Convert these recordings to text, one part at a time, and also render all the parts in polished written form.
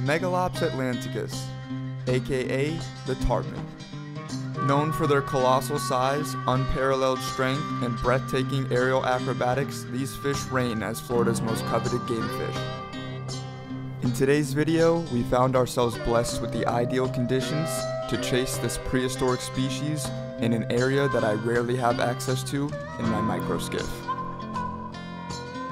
Megalops atlanticus, aka the tarpon. Known for their colossal size, unparalleled strength, and breathtaking aerial acrobatics, these fish reign as Florida's most coveted game fish. In today's video, we found ourselves blessed with the ideal conditions to chase this prehistoric species in an area that I rarely have access to in my micro skiff.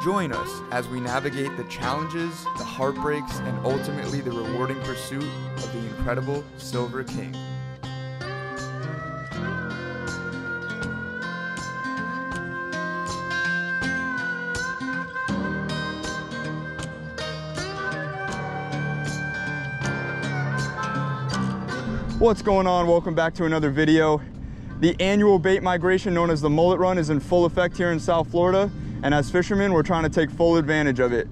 Join us as we navigate the challenges, the heartbreaks, and ultimately the rewarding pursuit of the incredible Silver King. What's going on? Welcome back to another video. The annual bait migration known as the mullet run is in full effect here in South Florida, and as fishermen, we're trying to take full advantage of it.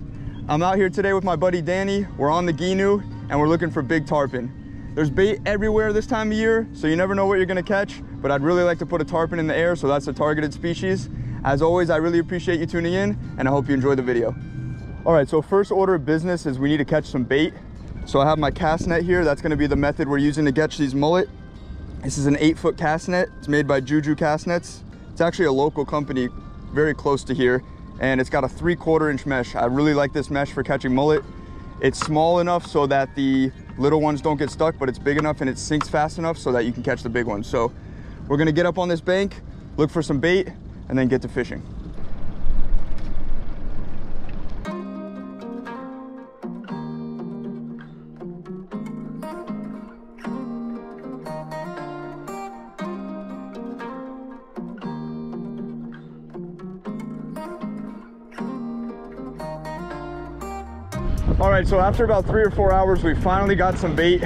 I'm out here today with my buddy Danny. We're on the Gheenoe, and we're looking for big tarpon. There's bait everywhere this time of year, so you never know what you're gonna catch, but I'd really like to put a tarpon in the air, so that's a targeted species. As always, I really appreciate you tuning in, and I hope you enjoy the video. All right, so first order of business is we need to catch some bait. So I have my cast net here. That's gonna be the method we're using to catch these mullet. This is an 8-foot cast net. It's made by Juju Cast Nets. It's actually a local company very close to here, and it's got a 3/4 inch mesh. I really like this mesh for catching mullet. It's small enough so that the little ones don't get stuck, but it's big enough and it sinks fast enough so that you can catch the big ones. So we're gonna get up on this bank, look for some bait, and then get to fishing. All right, so after about 3 or 4 hours, we finally got some bait.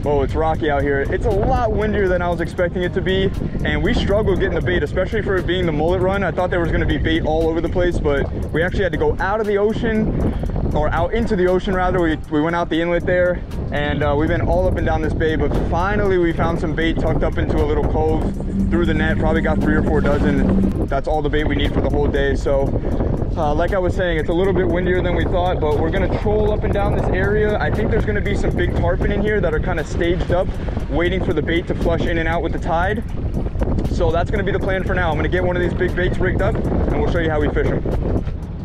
Oh, it's rocky out here. It's a lot windier than I was expecting it to be, and we struggled getting the bait, especially for it being the mullet run. I thought there was gonna be bait all over the place, but we actually had to go out of the ocean, or out into the ocean rather. We went out the inlet there, and we've been all up and down this bay, but finally we found some bait tucked up into a little cove through the net. Probably got 3 or 4 dozen. That's all the bait we need for the whole day. So like I was saying, it's a little bit windier than we thought, but we're gonna troll up and down this area. I think there's gonna be some big tarpon in here that are kind of staged up, waiting for the bait to flush in and out with the tide. So that's gonna be the plan for now. I'm gonna get one of these big baits rigged up, and we'll show you how we fish them.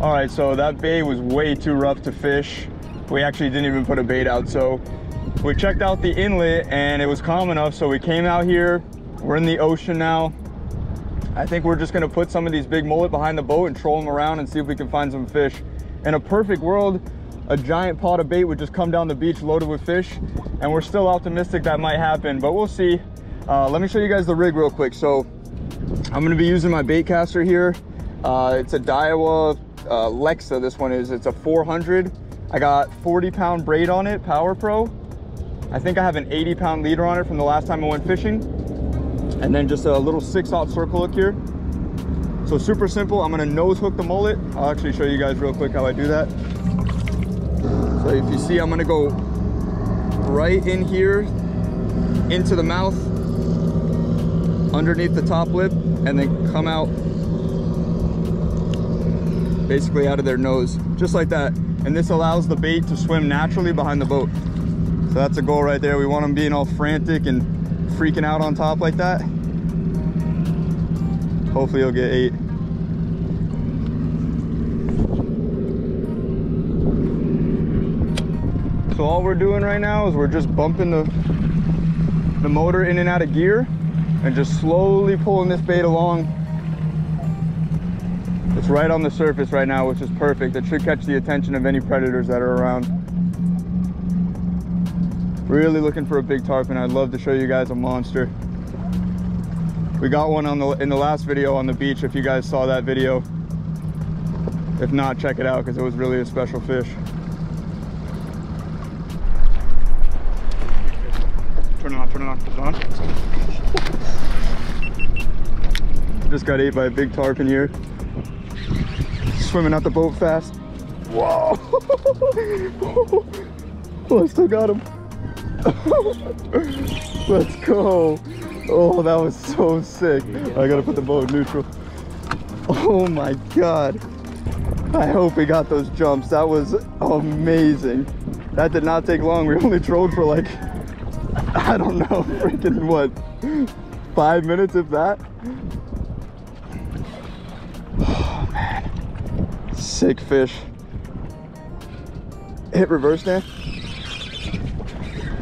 All right, so that bait was way too rough to fish. We actually didn't even put a bait out. So we checked out the inlet, and it was calm enough, so we came out here. We're in the ocean now. I think we're just gonna put some of these big mullet behind the boat and troll them around and see if we can find some fish. In a perfect world, a giant pot of bait would just come down the beach loaded with fish, and we're still optimistic that might happen, but we'll see. Let me show you guys the rig real quick. So I'm gonna be using my bait caster here. It's a Daiwa Lexa, this one is. It's a 400. I got 40-pound braid on it, Power Pro. I think I have an 80-pound leader on it from the last time I went fishing. And then just a little 6/0 circle hook here. So super simple. I'm gonna nose hook the mullet. I'll actually show you guys real quick how I do that. So if you see, I'm gonna go right in here into the mouth, underneath the top lip, and then come out basically out of their nose, just like that. And this allows the bait to swim naturally behind the boat. So that's a goal right there. We want them being all frantic and freaking out on top like that. Hopefully he'll get 8. So all we're doing right now is we're just bumping the motor in and out of gear and just slowly pulling this bait along. It's right on the surface right now, which is perfect. It should catch the attention of any predators that are around. Really looking for a big tarpon. I'd love to show you guys a monster. We got one in the last video on the beach, if you guys saw that video. If not, check it out because it was really a special fish. Turn it on, turn it on, turn it on. Just got ate by a big tarpon here. Swimming out the boat fast. Whoa! Oh, I still got him. Let's go. Oh, that was so sick. I gotta put the boat in neutral. Oh my god. I hope we got those jumps. That was amazing. That did not take long. We only trolled for like, I don't know, freaking what, 5 minutes if that. Oh man, sick fish. Hit reverse, Dan.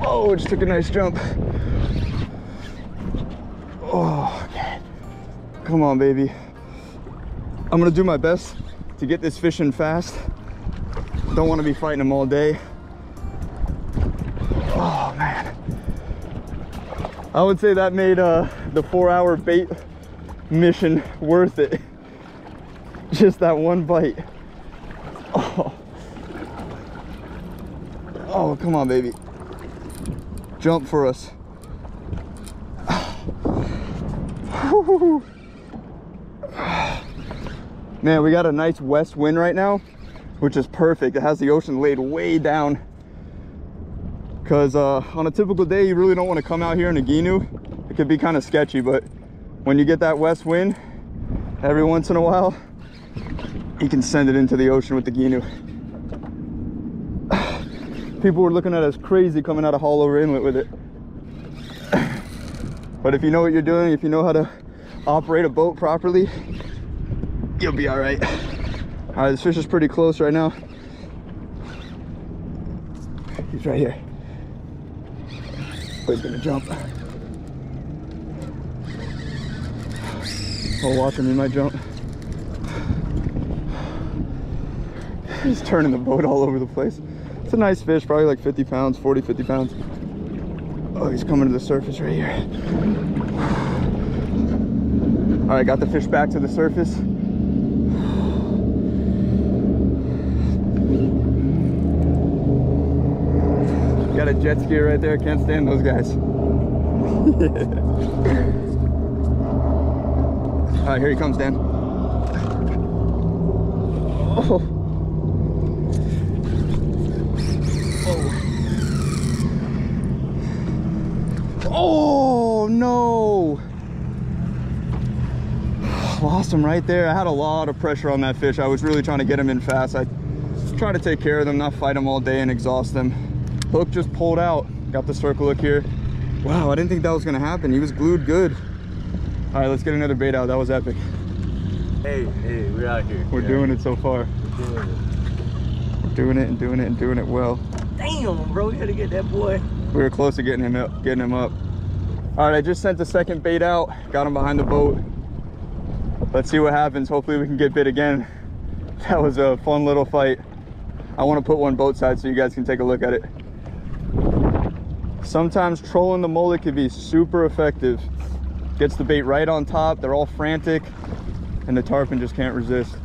Oh, it just took a nice jump. Oh, okay. Come on, baby. I'm gonna do my best to get this fish in fast. Don't want to be fighting him all day. Oh man, I would say that made the 4-hour bait mission worth it. Just that one bite. Oh, oh, come on, baby. Jump for us. Man, we got a nice west wind right now, which is perfect. It has the ocean laid way down. Because on a typical day, you really don't want to come out here in a Gheenoe. It could be kind of sketchy, but when you get that west wind, every once in a while, you can send it into the ocean with the Gheenoe. People were looking at us crazy coming out of Haulover Inlet with it. But if you know what you're doing, if you know how to operate a boat properly, you'll be all right. All right, this fish is pretty close right now. He's right here. Oh, he's gonna jump. Oh, watch him, he might jump. He's turning the boat all over the place. It's a nice fish, probably like 50 pounds, 40, 50 pounds. Oh, he's coming to the surface right here. All right, got the fish back to the surface. Got a jet ski right there, can't stand those guys. All right, here he comes, Dan. Oh. Oh no! Lost him right there. I had a lot of pressure on that fish. I was really trying to get him in fast. I try to take care of them, not fight them all day and exhaust them. Hook just pulled out. Got the circle hook here. Wow, I didn't think that was gonna happen. He was glued good. All right, let's get another bait out. That was epic. Hey, we're out here. We're doing it so far. We're doing it. We're doing it well. Damn, bro, we gotta get that boy. We were close to getting him up. All right, I just sent the second bait out. Got him behind the boat. Let's see what happens. Hopefully we can get bit again. That was a fun little fight. I want to put one boat side so you guys can take a look at it. Sometimes trolling the mullet can be super effective. Gets the bait right on top. They're all frantic and the tarpon just can't resist.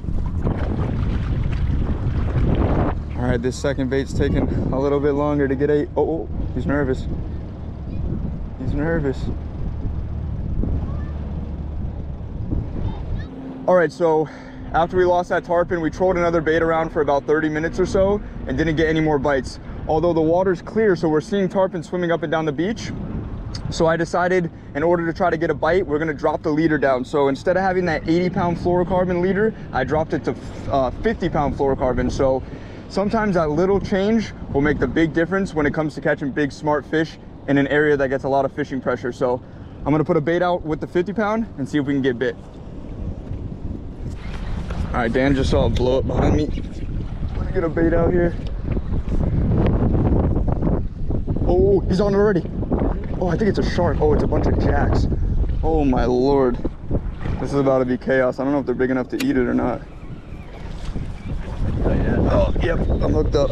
All right, this second bait's taking a little bit longer to get a, oh, he's nervous. He's nervous. All right, so after we lost that tarpon, we trolled another bait around for about 30 minutes or so and didn't get any more bites. Although the water's clear, so we're seeing tarpon swimming up and down the beach. So I decided in order to try to get a bite, we're gonna drop the leader down. So instead of having that 80-pound fluorocarbon leader, I dropped it to 50-pound fluorocarbon. So sometimes that little change will make the big difference when it comes to catching big, smart fish in an area that gets a lot of fishing pressure. So I'm gonna put a bait out with the 50-pound and see if we can get bit. All right, Dan just saw a blow up behind me. Let me get a bait out here. Oh, he's on already. Oh, I think it's a shark. Oh, it's a bunch of jacks. Oh my Lord. This is about to be chaos. I don't know if they're big enough to eat it or not. Oh, yeah. Oh, yep, I'm hooked up.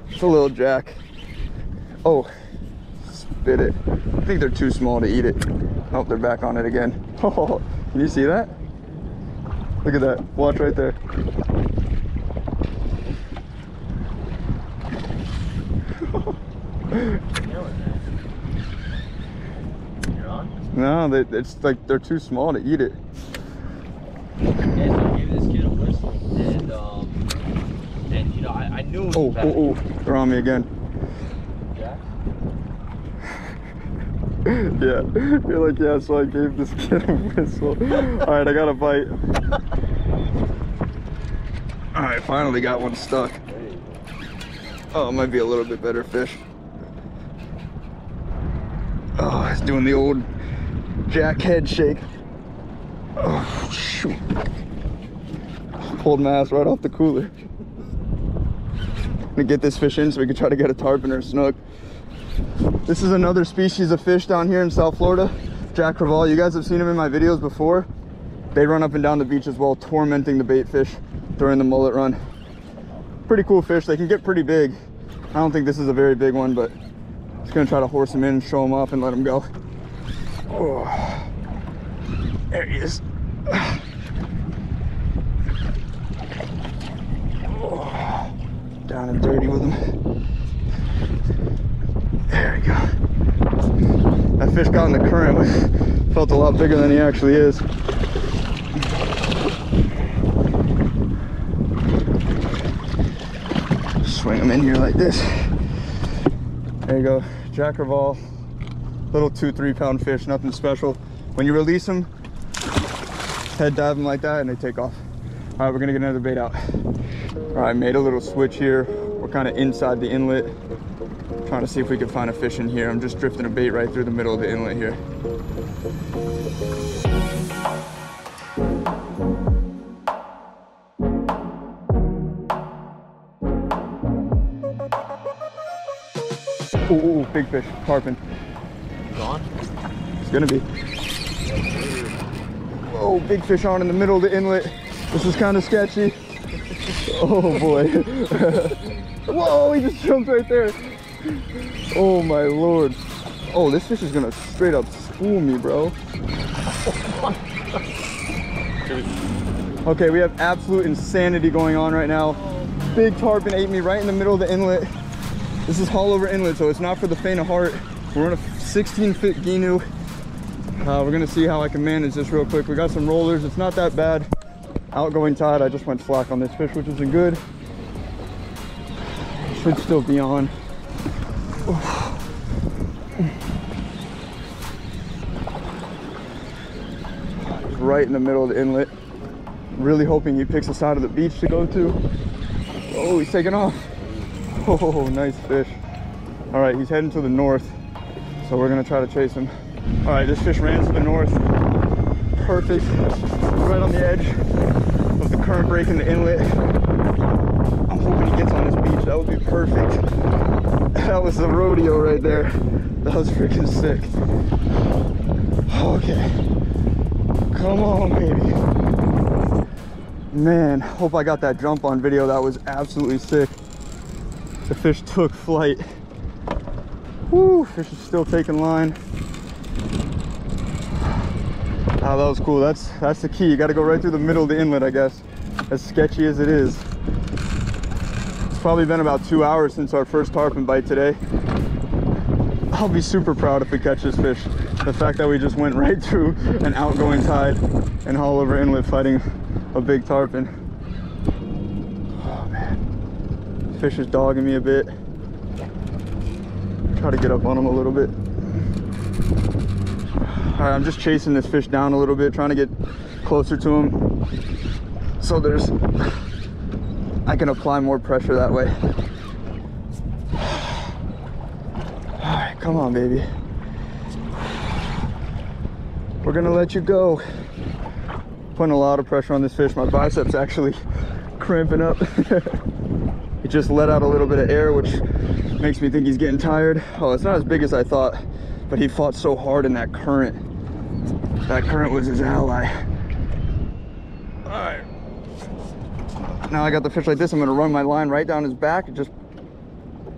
It's a little jack. Oh, spit it. I think they're too small to eat it. Oh, they're back on it again. Oh, can you see that? Look at that. Watch right there. You're on? No, it's like they're too small to eat it. Yeah, so I gave this kid a whistle, and you know, I knew it was bad. Oh, they're on me again. Yeah? Yeah, you're like, yeah, so I gave this kid a whistle. All right, I got a bite. All right, finally got one stuck. Oh, it might be a little bit better fish. Oh, it's doing the old jack head shake. Oh, shoot. Pulled my ass right off the cooler. I'm gonna get this fish in so we can try to get a tarpon or a snook. This is another species of fish down here in South Florida, Jack Crevalle. You guys have seen them in my videos before. They run up and down the beach as well, tormenting the bait fish during the mullet run. Pretty cool fish. They can get pretty big. I don't think this is a very big one, but just gonna try to horse him in, show him off, and let him go. Oh, there he is. Oh, down and dirty with him. There we go. That fish got in the current, but felt a lot bigger than he actually is. Swing him in here like this. There you go, Jack Crevalle. Little 2-3 pound fish, nothing special. When you release them, head dive them like that and they take off. All right, we're gonna get another bait out. All right, made a little switch here. We're kind of inside the inlet, trying to see if we can find a fish in here. I'm just drifting a bait right through the middle of the inlet here. Ooh, big fish, tarpon. Gone? It's gonna be. Whoa, big fish on in the middle of the inlet. This is kind of sketchy. Oh boy. Whoa, he just jumped right there. Oh my lord. Oh, this fish is gonna straight up school me, bro. Okay, we have absolute insanity going on right now. Big tarpon ate me right in the middle of the inlet. This is Haulover Inlet, so it's not for the faint of heart. We're on a 16-foot Gheenoe. We're gonna see how I can manage this real quick. We got some rollers, it's not that bad. Outgoing tide, I just went slack on this fish, which isn't good. Should still be on. Right in the middle of the inlet. Really hoping he picks a side of the beach to go to. Oh, he's taking off. Oh, nice fish. All right, he's heading to the north, so we're gonna try to chase him. All right, this fish ran to the north. Perfect, right on the edge of the current break in the inlet. I'm hoping he gets on this beach. That would be perfect. That was the rodeo right there. That was freaking sick. Okay, come on, baby. Man, hope I got that jump on video. That was absolutely sick. The fish took flight. Woo, fish is still taking line. Oh, that was cool. That's the key. You got to go right through the middle of the inlet, I guess. As sketchy as it is. It's probably been about 2 hours since our first tarpon bite today. I'll be super proud if we catch this fish. The fact that we just went right through an outgoing tide and Haulover Inlet fighting a big tarpon. Fish is dogging me a bit. Try to get up on him a little bit. All right, I'm just chasing this fish down a little bit, trying to get closer to him. So I can apply more pressure that way. All right, come on, baby. We're gonna let you go. Putting a lot of pressure on this fish. My biceps actually cramping up. He just let out a little bit of air, which makes me think he's getting tired. Oh, it's not as big as I thought, but he fought so hard in that current. That current was his ally. All right. Now I got the fish like this. I'm gonna run my line right down his back. It just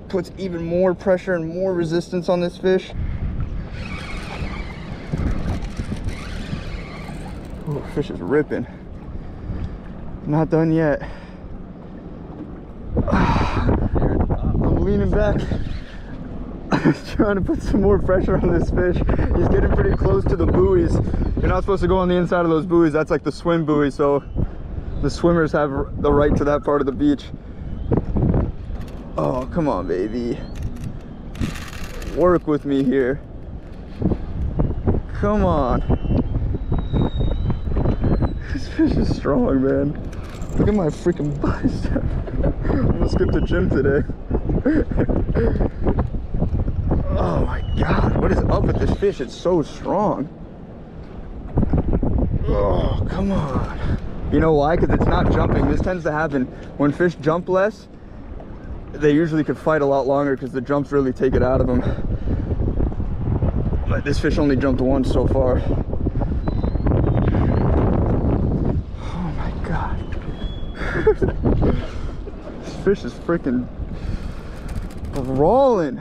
puts even more pressure and more resistance on this fish. Oh, fish is ripping. Not done yet. I'm leaning back. I'm trying to put some more pressure on this fish. He's getting pretty close to the buoys. You're not supposed to go on the inside of those buoys. That's like the swim buoy, so the swimmers have the right to that part of the beach. Oh, come on, baby. Work with me here. Come on. This fish is strong, man. Look at my freaking bicep. I'm gonna skip the gym today. Oh my God, what is up with this fish? It's so strong. Oh, come on. You know why? Because it's not jumping. This tends to happen when fish jump less. They usually could fight a lot longer because the jumps really take it out of them. But this fish only jumped once so far. Oh my God. This fish is freaking brawling.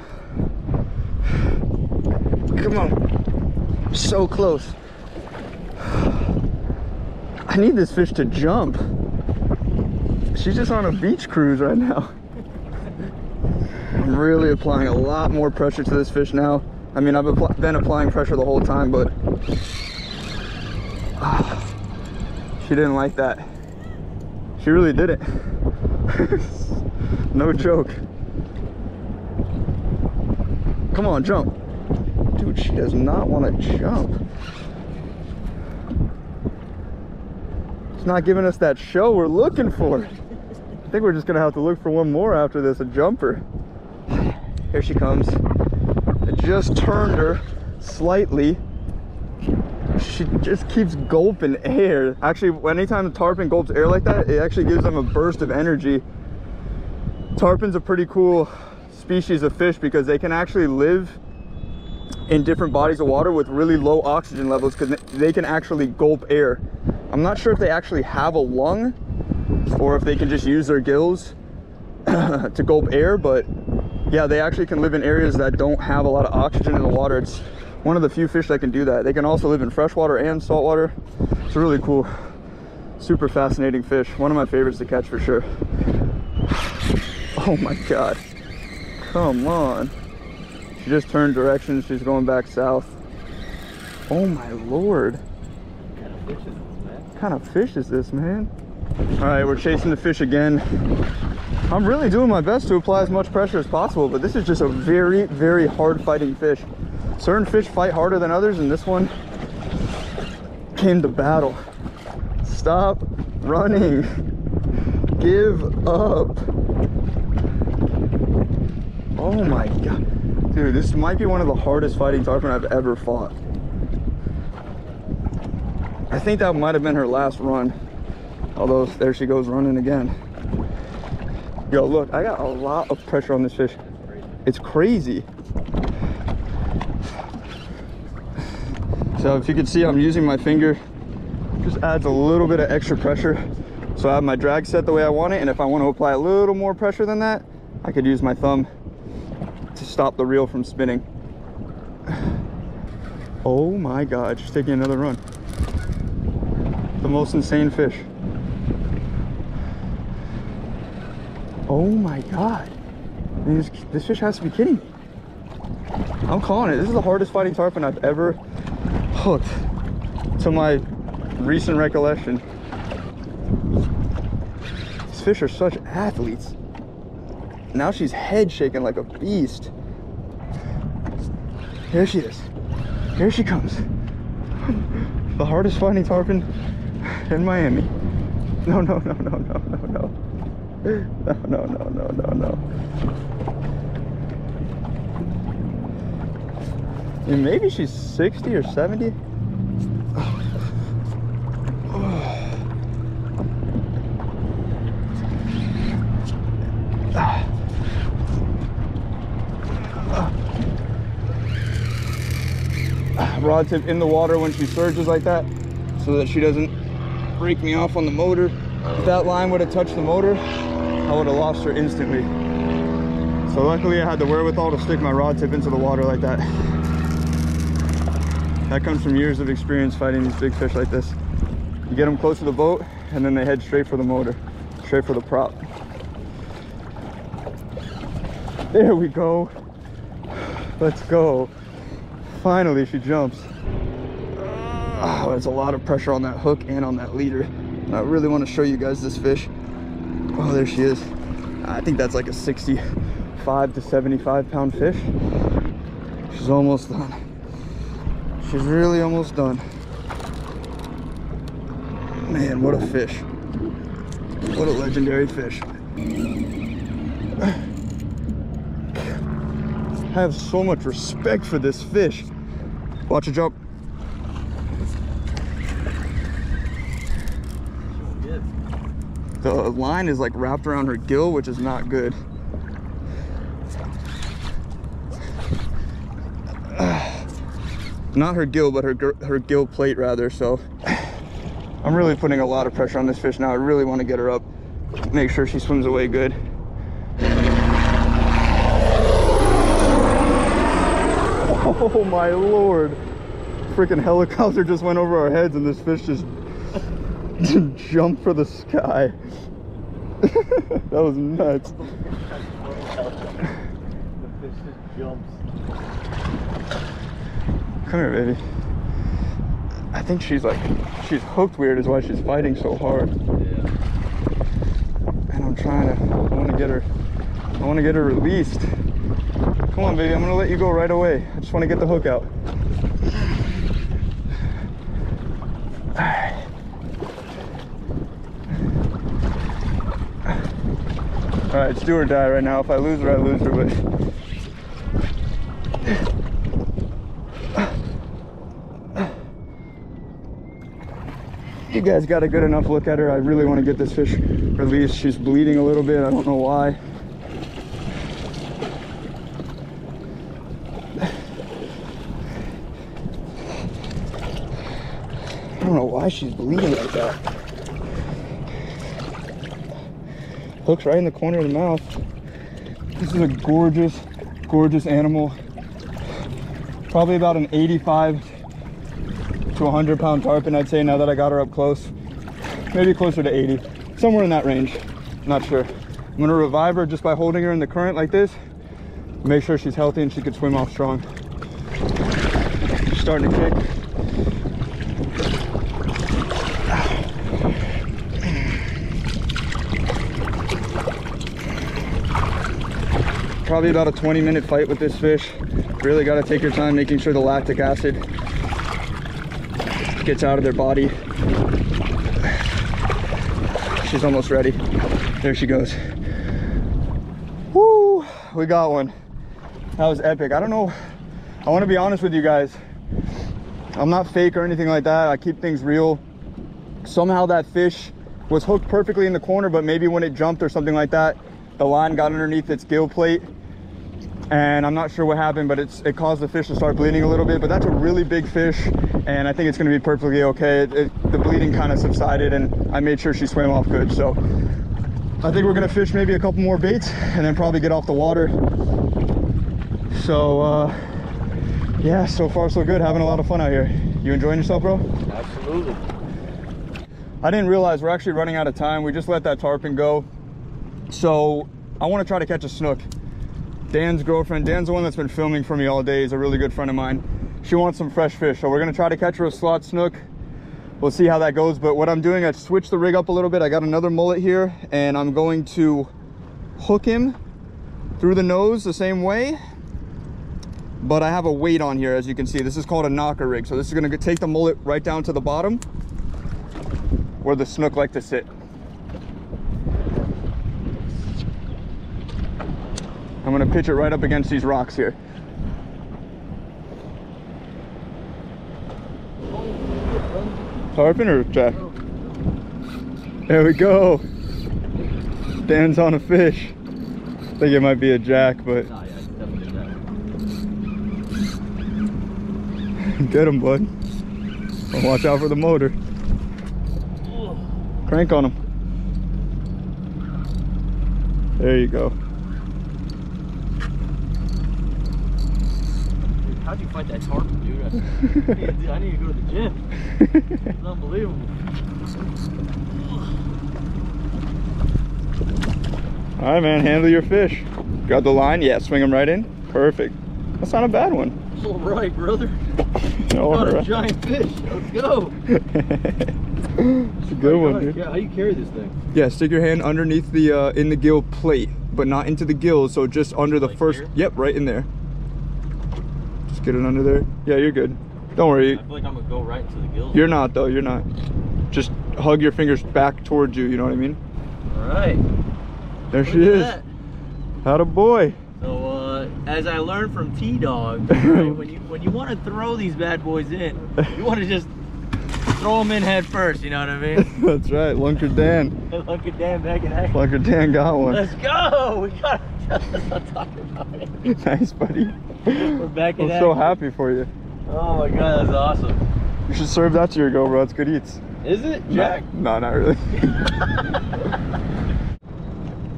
Come on. So close. I need this fish to jump. She's just on a beach cruise right now. I'm really applying a lot more pressure to this fish now. I mean, I've been applying pressure the whole time, but she didn't like that. She really didn't. No joke. Come on, jump. Dude, she does not want to jump. It's not giving us that show we're looking for. I think we're just gonna have to look for one more after this, a jumper. Here she comes. I just turned her slightly. She just keeps gulping air. Actually, anytime the tarpon gulps air like that, it actually gives them a burst of energy. Tarpon's a pretty cool species of fish because they can actually live in different bodies of water with really low oxygen levels because they can actually gulp air. I'm not sure if they actually have a lung or if they can just use their gills to gulp air, but yeah, they actually can live in areas that don't have a lot of oxygen in the water. It's one of the few fish that can do that. They can also live in freshwater and saltwater. It's really cool, super fascinating fish. One of my favorites to catch for sure. Oh my God, come on. She just turned direction. She's going back south. Oh my Lord. What kind of fish is this, man? All right, we're chasing the fish again. I'm really doing my best to apply as much pressure as possible, but this is just a very, very hard fighting fish. Certain fish fight harder than others, and this one came to battle. Stop running. Give up. Oh my God. Dude, this might be one of the hardest fighting tarpon I've ever fought. I think that might have been her last run. Although, there she goes running again. Yo, look, I got a lot of pressure on this fish. It's crazy. So if you can see, I'm using my finger. Just adds a little bit of extra pressure. So I have my drag set the way I want it, and if I want to apply a little more pressure than that, I could use my thumb to stop the reel from spinning. Oh my God, she's taking another run. The most insane fish. Oh my God. This fish has to be kidding me. I'm calling it. This is the hardest fighting tarpon I've ever hooked to my recent recollection. These fish are such athletes. Now she's head shaking like a beast. Here she is. Here she comes. The hardest fighting tarpon in Miami. No, no, no, no, no, no, no. No, no, no, no, no, no. And maybe she's 60 or 70. Rod tip in the water when she surges like that so that she doesn't break me off on the motor. If that line would have touched the motor, I would have lost her instantly. So luckily I had the wherewithal to stick my rod tip into the water like that. That comes from years of experience fighting these big fish like this. You get them close to the boat and then they head straight for the motor, straight for the prop. There we go. Let's go. Finally she jumps. Oh, there's a lot of pressure on that hook and on that leader. And I really want to show you guys this fish. Oh, there she is. I think that's like a 65 to 75 pound fish. She's almost done. She's really almost done. Man, what a fish. What a legendary fish. I have so much respect for this fish. Watch it jump. The line is like wrapped around her gill, which is not good. Not her gill, but her gill plate rather. So I'm really putting a lot of pressure on this fish now. I really want to get her up, make sure she swims away good. Oh my Lord. Freaking helicopter just went over our heads and this fish just jumped for the sky. That was nuts. The fish just jumps. Come here, baby. I think she's hooked weird is why she's fighting so hard. Yeah. And I want to get her released. Come on, baby, I'm gonna let you go right away. I just want to get the hook out. All right, it's do or die right now. If I lose her, I lose her, but you guys got a good enough look at her. I really want to get this fish released. She's bleeding a little bit. I don't know why. I don't know why she's bleeding like that. Hook's right in the corner of the mouth. This is a gorgeous, gorgeous animal. Probably about an 85 to 100 pound tarpon, I'd say, now that I got her up close. Maybe closer to 80, somewhere in that range. Not sure. I'm gonna revive her just by holding her in the current like this. Make sure she's healthy and she could swim off strong. She's starting to kick. Probably about a 20-minute fight with this fish. Really got to take your time making sure the lactic acid gets out of their body. She's almost ready. There she goes. Woo! We got one. That was epic. I don't know. I want to be honest with you guys. I'm not fake or anything like that. I keep things real. Somehow that fish was hooked perfectly in the corner, but maybe when it jumped or something like that, the line got underneath its gill plate. And I'm not sure what happened, but it caused the fish to start bleeding a little bit. But that's a really big fish, and I think it's going to be perfectly okay. The bleeding kind of subsided, and I made sure she swam off good. So I think we're going to fish maybe a couple more baits and then probably get off the water. So yeah, so far so good. Having a lot of fun out here. You enjoying yourself, bro? Absolutely. I didn't realize we're actually running out of time. We just let that tarpon go. So I want to try to catch a snook. Dan's girlfriend, Dan's the one that's been filming for me all day. He's a really good friend of mine. She wants some fresh fish, so we're gonna try to catch her a slot snook. We'll see how that goes. But what I'm doing, I switched the rig up a little bit. I got another mullet here, and I'm going to hook him through the nose the same way, but I have a weight on here, as you can see. This is called a knocker rig. So this is gonna take the mullet right down to the bottom where the snook like to sit. I'm gonna pitch it right up against these rocks here. Tarpon or jack? There we go. Dan's on a fish. I think it might be a jack, but Oh, yeah, it's definitely that. get him, bud. Well, watch out for the motor. Crank on him. There you go. How'd you fight that tarpon, dude? I need to go to the gym. It's unbelievable. All right, man, handle your fish. Grab the line, yeah, swing them right in. Perfect. That's not a bad one. All right, brother. All Got a right. giant fish. Let's go. It's a good one, dude. Yeah, how you carry this thing? Yeah, stick your hand underneath the in the gill plate, but not into the gills, so just under the Like first. here? Yep, right in there. Just get it under there. Yeah, you're good. Don't worry. I feel like I'm gonna go right into the gills. You're not though. You're not. Just hug your fingers back towards you. You know what I mean? All right. There Look she at is. that. Had a boy. So as I learned from T-Dog, right, when you want to throw these bad boys in, you want to just throw them in head first, you know what I mean? That's right, Lunker Dan. Lunker Dan back in action. Lunker Dan got one. Let's go! We got to talk about it. Nice, buddy. We're back in I'm so happy for you. Oh my god, that's awesome. You should serve that to your GoPro. It's good eats. Is it, Jack? No, not really.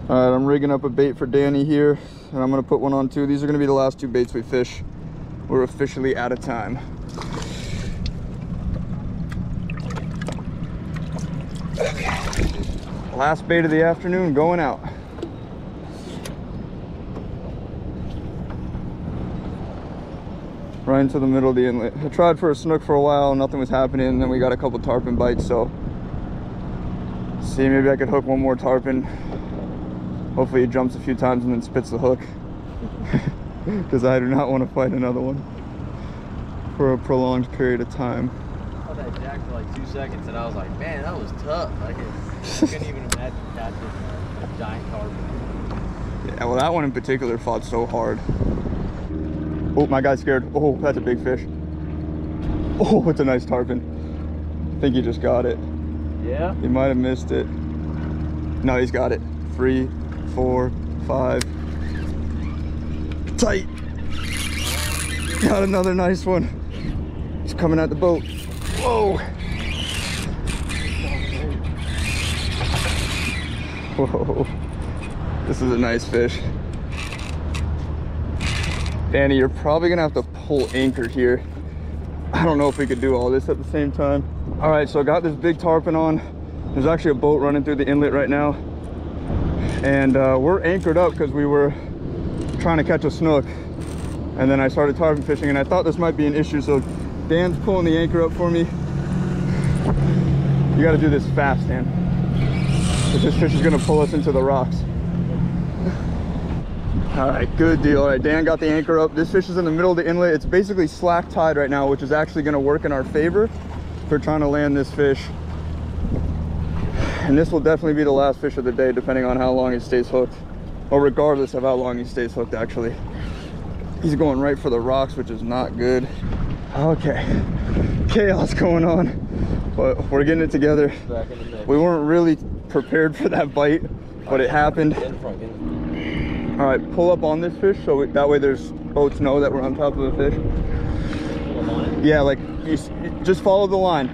All right, I'm rigging up a bait for Danny here, and I'm gonna put one on too. These are gonna be the last 2 baits we fish. We're officially out of time. Okay. Last bait of the afternoon going out. Right into the middle of the inlet. I tried for a snook for a while, nothing was happening, and then we got a couple tarpon bites, so see, maybe I could hook one more tarpon. Hopefully he jumps a few times and then spits the hook, because I do not want to fight another one for a prolonged period of time. I saw that jack for like 2 seconds and I was like, man, that was tough. I couldn't even imagine catching a giant tarpon. Yeah, well, that one in particular fought so hard. Oh, my guy's scared. Oh, that's a big fish. Oh, it's a nice tarpon. I think he just got it. Yeah? He might have missed it. No, he's got it. 3, 4, 5. Tight. Got another nice one. He's coming at the boat. Whoa. Whoa. This is a nice fish. Danny, you're probably gonna have to pull anchor here. I don't know if we could do all this at the same time. All right, so I got this big tarpon on. There's actually a boat running through the inlet right now. And we're anchored up because we were trying to catch a snook. And then I started tarpon fishing and I thought this might be an issue. So Dan's pulling the anchor up for me. You gotta do this fast, Dan. Because this fish is gonna pull us into the rocks. All right, good deal. All right, Dan got the anchor up. This fish is in the middle of the inlet. It's basically slack tide right now, which is actually gonna work in our favor for trying to land this fish. And this will definitely be the last fish of the day, depending on how long he stays hooked. Or regardless of how long he stays hooked, actually. He's going right for the rocks, which is not good. Okay, chaos going on, but we're getting it together. We weren't really prepared for that bite, but it happened. All right, pull up on this fish so that way there's boats know that we're on top of the fish. Yeah, like you just follow the line.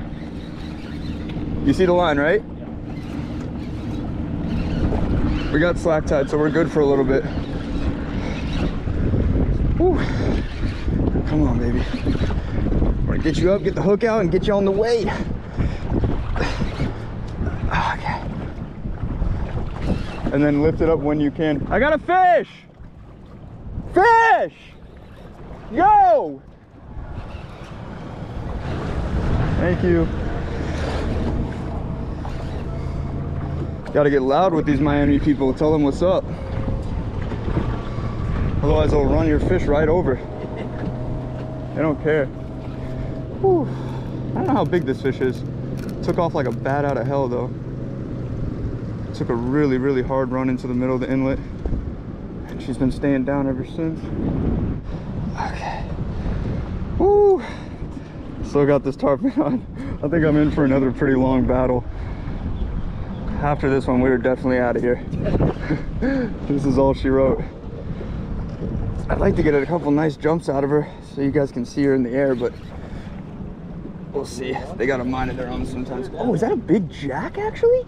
You see the line, right? We got slack tide, so we're good for a little bit. Whew. Come on, baby. We're gonna get you up, get the hook out, and get you on the way. Okay. And then lift it up when you can. I got a fish! Fish! Yo! Thank you. Gotta get loud with these Miami people. Tell them what's up. Otherwise they'll run your fish right over. They don't care. Whew. I don't know how big this fish is. Took off like a bat out of hell though. Took a really, really hard run into the middle of the inlet. And she's been staying down ever since. Okay. Woo! Still got this tarpon on. I think I'm in for another pretty long battle. After this one, we were definitely out of here. This is all she wrote. I'd like to get a couple nice jumps out of her so you guys can see her in the air, but we'll see. They got a mind of their own sometimes. Oh, is that a big jack actually?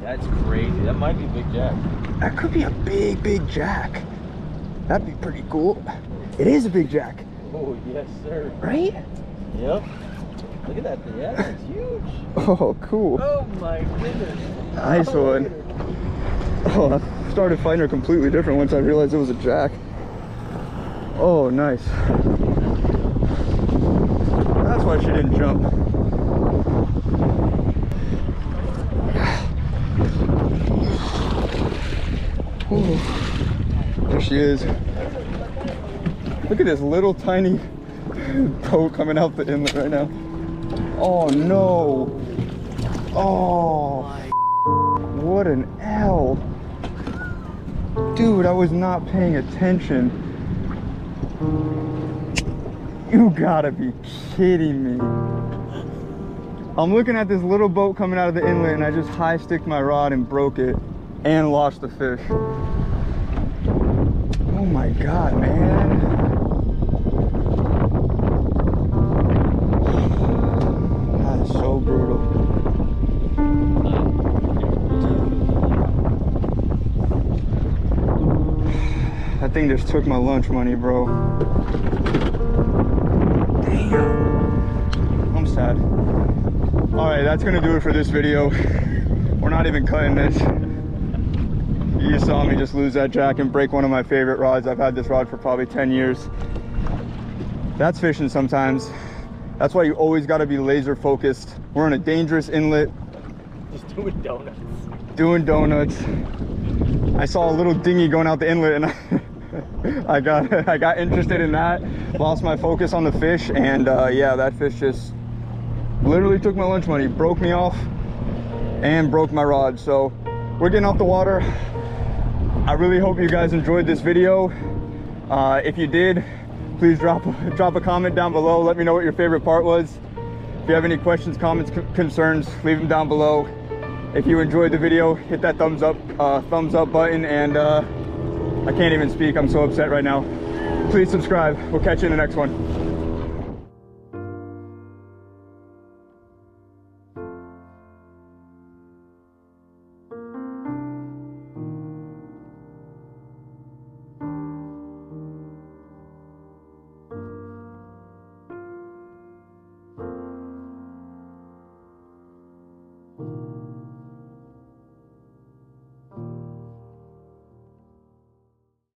That's crazy. That might be a big jack. That could be a big, big jack. That'd be pretty cool. It is a big jack. Oh, yes, sir. Right? Yep. Look at that thing. Yeah, that's huge. Oh, cool. Oh, my goodness. Nice one. Oh, I started finding her completely different once I realized it was a jack. Oh, nice. That's why she didn't jump. Ooh. There she is. Look at this little tiny boat coming out the inlet right now. Oh no. Oh, what an L. Dude, I was not paying attention. You gotta be kidding me. I'm looking at this little boat coming out of the inlet and I just high sticked my rod and broke it and lost the fish. Oh my God, man. That is so brutal. That thing just took my lunch money, bro. Damn. I'm sad. All right, that's gonna do it for this video. We're not even cutting this. You just saw me just lose that jack and break one of my favorite rods. I've had this rod for probably 10 years. That's fishing sometimes. That's why you always gotta be laser focused. We're in a dangerous inlet. Just doing donuts. Doing donuts. I saw a little dinghy going out the inlet and I got interested in that. Lost my focus on the fish, and yeah, that fish just literally took my lunch money, broke me off, and broke my rod. So we're getting off the water. I really hope you guys enjoyed this video. If you did, please drop a comment down below. Let me know what your favorite part was. If you have any questions, comments, concerns, leave them down below. If you enjoyed the video, hit that thumbs up button, and I can't even speak. I'm so upset right now. Please subscribe. We'll catch you in the next one.